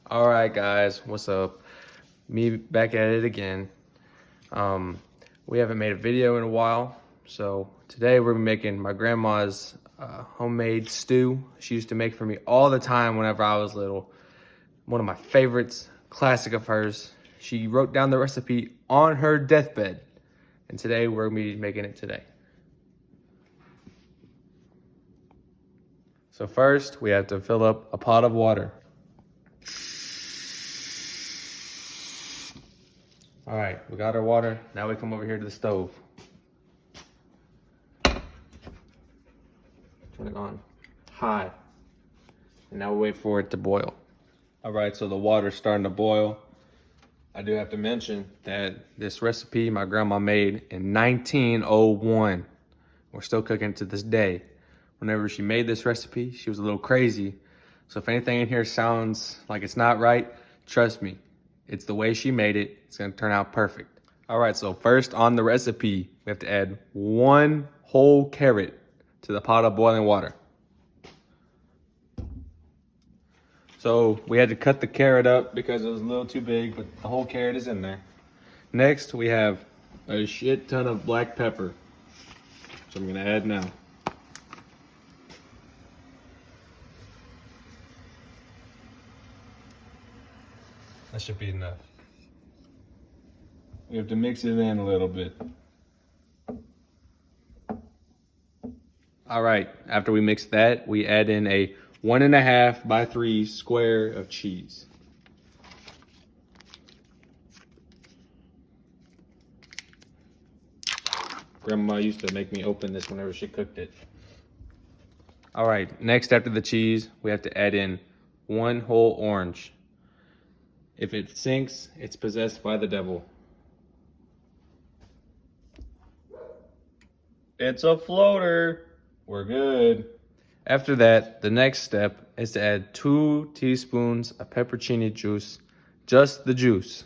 All right, guys, what's up? Me back at it again. We haven't made a video in a while, so today we're making my grandma's homemade stew. She used to make for me all the time whenever I was little. One of my favorites, classic of hers. She wrote down the recipe on her deathbed, and today we're gonna be making it today. So first, we have to fill up a pot of water. All right, we got our water. Now we come over here to the stove. Turn it on high. And now we wait for it to boil. All right, so the water's starting to boil. I do have to mention that this recipe my grandma made in 1901. We're still cooking to this day. Whenever she made this recipe, she was a little crazy. So if anything in here sounds like it's not right, trust me, it's the way she made it. It's gonna turn out perfect. All right, so first on the recipe, we have to add 1 whole carrot to the pot of boiling water. So we had to cut the carrot up because it was a little too big, but the whole carrot is in there. Next, we have a shit ton of black pepper. So I'm gonna add now. That should be enough. We have to mix it in a little bit. All right, after we mix that, we add in a 1.5 by 3 square of cheese. Grandma used to make me open this whenever she cooked it. All right, next after the cheese, we have to add in 1 whole orange. If it sinks, it's possessed by the devil. It's a floater. We're good. After that, the next step is to add 2 teaspoons of pepperoni juice, just the juice.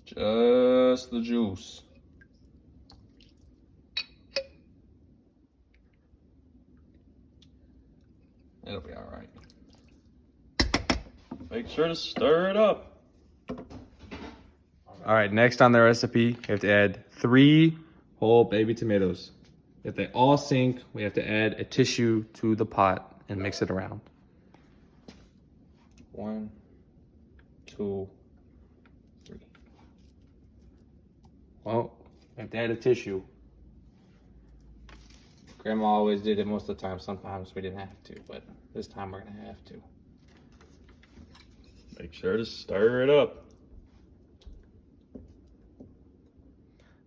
Just the juice. It'll be all right. Make sure to stir it up. All right, next on the recipe, we have to add 3 whole baby tomatoes. If they all sink, we have to add a tissue to the pot and mix it around. 1, 2, 3. Well, we have to add a tissue. Grandma always did it most of the time. Sometimes we didn't have to, but this time we're gonna have to. Make sure to stir it up.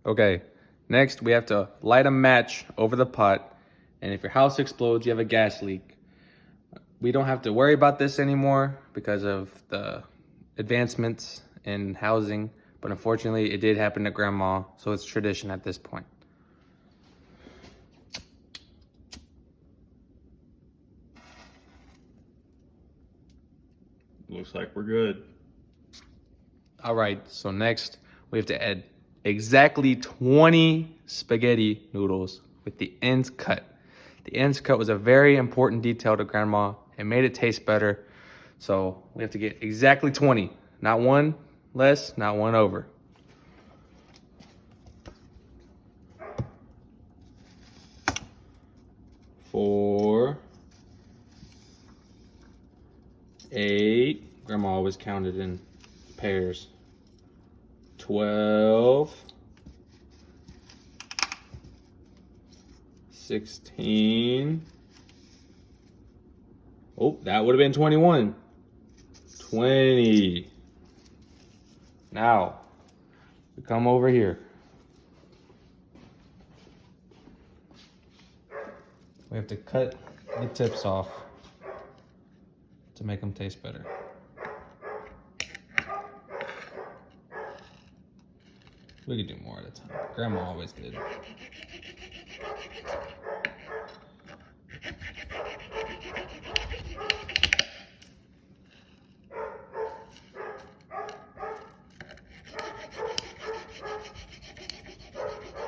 Okay, next we have to light a match over the pot, and if your house explodes, you have a gas leak. We don't have to worry about this anymore because of the advancements in housing, but unfortunately it did happen to Grandma, so it's tradition at this point. Looks like we're good. All right, so next we have to add exactly 20 spaghetti noodles with the ends cut. The ends cut was a very important detail to Grandma. It made it taste better. So we have to get exactly 20, not 1 less, not 1 over. Four, 8, Grandma always counted in pairs. 12, 16. Oh, that would have been 21. 20. Now, we come over here. We have to cut the tips off to make them taste better. We could do more at a time. Grandma always did.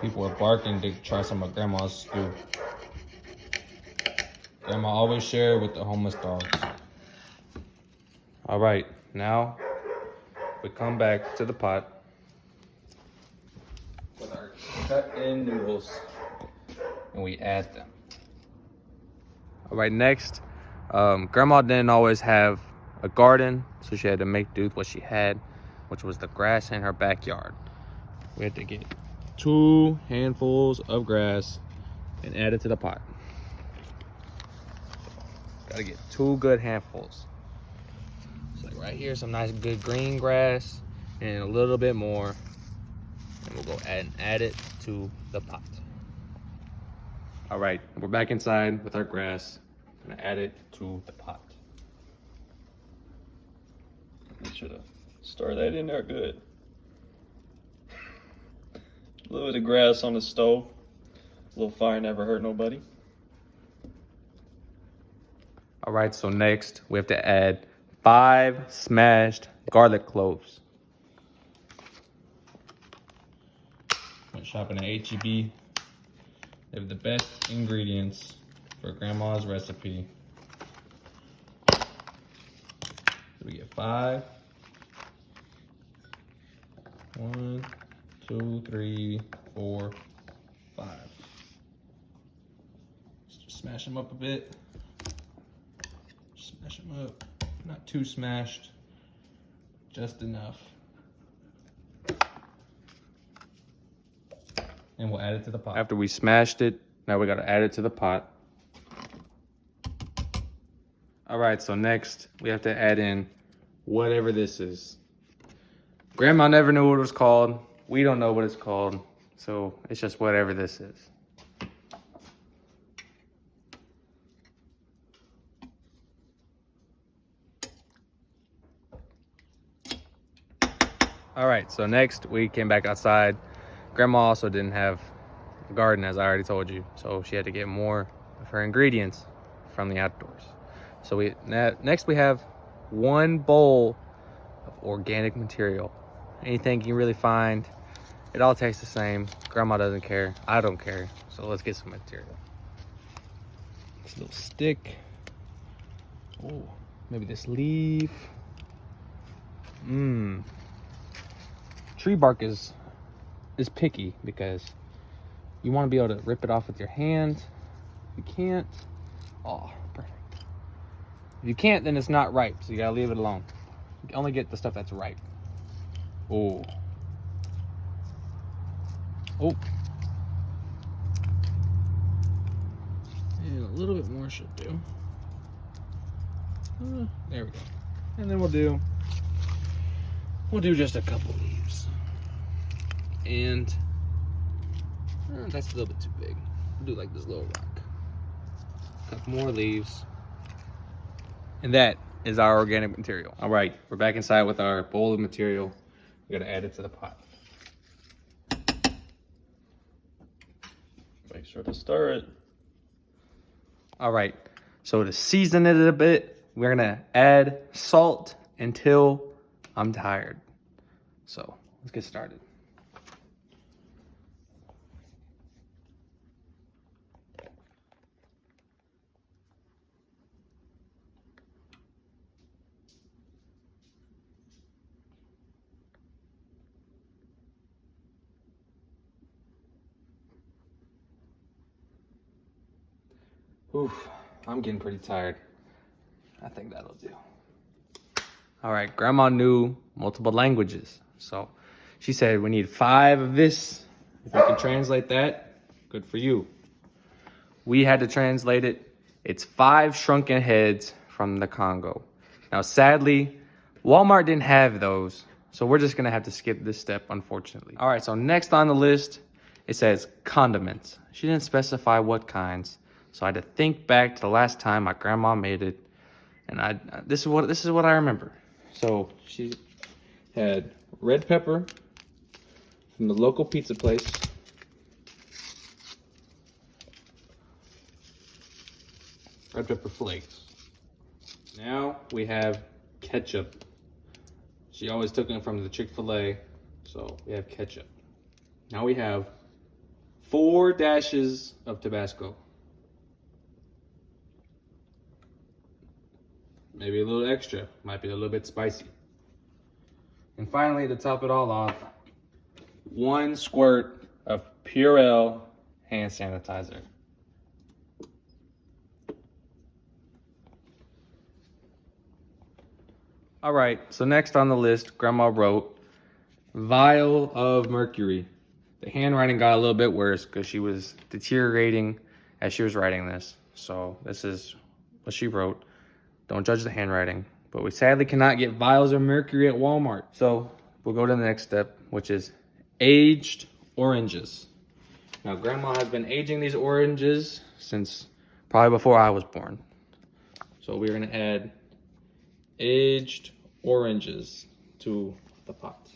People are barking to try some of Grandma's stew. Grandma always shared with the homeless dogs. All right, now we come back to the pot with our cut-in noodles, and we add them. All right, next, Grandma didn't always have a garden, so she had to make do with what she had, which was the grass in her backyard. We had to get 2 handfuls of grass and add it to the pot. Gotta get 2 good handfuls. So like right here, some nice good green grass, and a little bit more, and we'll go add it to the pot. All right, we're back inside with our grass. Gonna add it to the pot. Make sure to stir that in there good. A little bit of grass on the stove. A little fire never hurt nobody. All right, so next we have to add 5 smashed garlic cloves. Went shopping at H-E-B. They have the best ingredients for Grandma's recipe. So we get 5. 1, 2, 3, 4, 5. Just smash them up a bit. Smash them up. Not too smashed, just enough. And we'll add it to the pot. After we smashed it, now we gotta add it to the pot. All right, so next we have to add in whatever this is. Grandma never knew what it was called. We don't know what it's called. So it's just whatever this is. All right, so next we came back outside. Grandma also didn't have a garden, as I already told you. So she had to get more of her ingredients from the outdoors. So next we have 1 bowl of organic material. Anything you can really find. It all tastes the same. Grandma doesn't care. I don't care. So let's get some material. This little stick. Oh, maybe this leaf. Tree bark is picky because you want to be able to rip it off with your hand. If you can't, oh, perfect. If you can't, then it's not ripe, so you gotta leave it alone. You can only get the stuff that's ripe. Oh. Oh. And a little bit more should do. There we go. And then we'll do just a couple leaves. And that's a little bit too big. We'll do like this little rock. A couple more leaves. And that is our organic material. All right, we're back inside with our bowl of material. We gotta add it to the pot. Make sure to stir it. All right, so to season it a bit, we're gonna add salt until I'm tired. So let's get started. Oof, I'm getting pretty tired. I think that'll do. All right, Grandma knew multiple languages. So she said we need 5 of this. If you can translate that, good for you. We had to translate it. It's 5 shrunken heads from the Congo. Now, sadly, Walmart didn't have those. So we're just gonna have to skip this step, unfortunately. All right, so next on the list, it says condiments. She didn't specify what kinds. So I had to think back to the last time my grandma made it, and this is what I remember. So she had red pepper from the local pizza place, red pepper flakes. Now we have ketchup. She always took it from the Chick-fil-A, so we have ketchup. Now we have 4 dashes of Tabasco. Maybe a little extra, might be a little bit spicy. And finally, to top it all off, 1 squirt of Purell hand sanitizer. All right, so next on the list, Grandma wrote vial of mercury. The handwriting got a little bit worse because she was deteriorating as she was writing this. So this is what she wrote. Don't judge the handwriting, but we sadly cannot get vials of mercury at Walmart. So we'll go to the next step, which is aged oranges. Now, Grandma has been aging these oranges since probably before I was born. So we're gonna add aged oranges to the pot.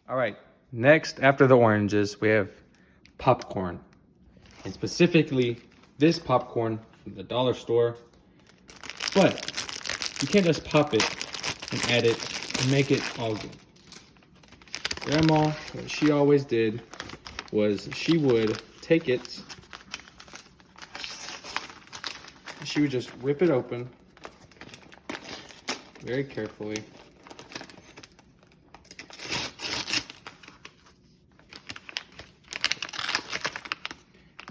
All right, next after the oranges, we have popcorn. And specifically this popcorn from the dollar store. But you can't just pop it and add it and make it all good. Grandma, what she always did was she would take it, and she would just rip it open very carefully.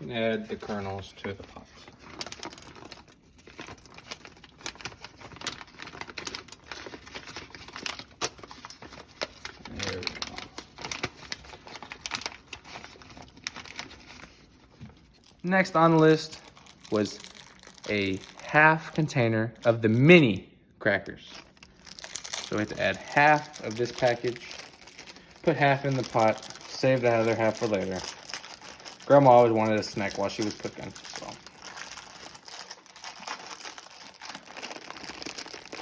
And add the kernels to the pot. There we go. Next on the list was a half container of the mini crackers. So we have to add half of this package, put half in the pot, save the other half for later. Grandma always wanted a snack while she was cooking, so.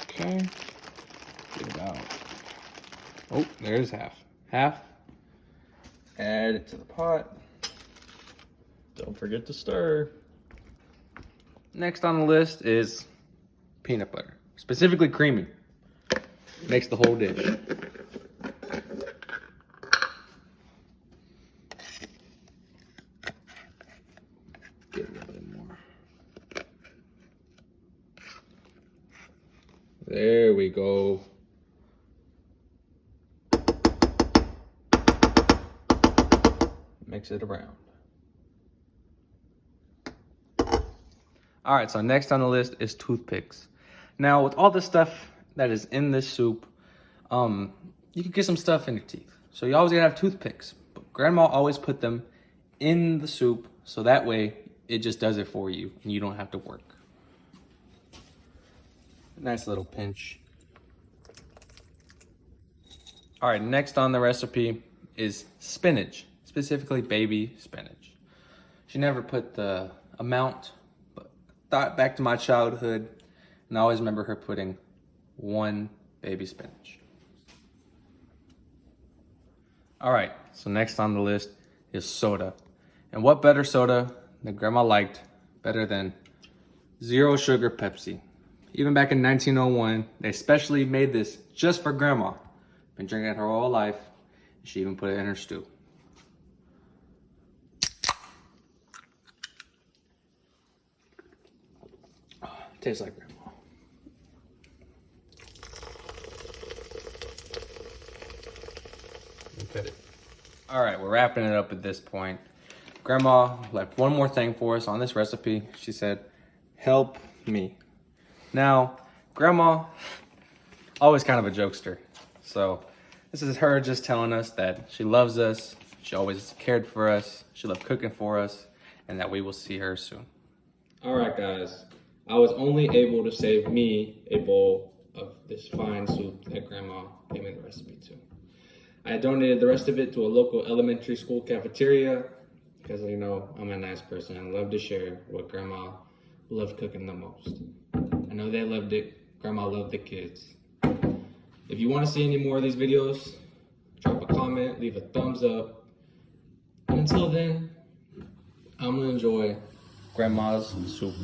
Okay, get it out. Oh, there's half. Half, add it to the pot. Don't forget to stir. Next on the list is peanut butter, specifically creamy. Makes the whole dish. Get a little bit more. There we go. Mix it around. All right, so next on the list is toothpicks. Now, with all the stuff that is in this soup, you can get some stuff in your teeth. So you always gotta have toothpicks. But Grandma always put them in the soup, so that way it just does it for you and you don't have to work. Nice little pinch. All right, next on the recipe is spinach, specifically baby spinach. She never put the amount, but thought back to my childhood, and I always remember her putting 1 baby spinach. All right, so next on the list is soda. And what better soda that Grandma liked better than 0 sugar Pepsi? Even back in 1901, they especially made this just for Grandma. Been drinking it her whole life. She even put it in her stew. Oh, tastes like Grandma. Put it. All right, we're wrapping it up at this point. Grandma left one more thing for us on this recipe. She said, help me. Now, Grandma, always kind of a jokester. So this is her just telling us that she loves us. She always cared for us. She loved cooking for us, and that we will see her soon. All right, guys. I was only able to save me a bowl of this fine soup that Grandma gave me the recipe to. I donated the rest of it to a local elementary school cafeteria because, you know, I'm a nice person and love to share what Grandma loved cooking the most. I know they loved it. Grandma loved the kids. If you want to see any more of these videos, drop a comment, leave a thumbs up. And until then, I'm going to enjoy grandma's soup.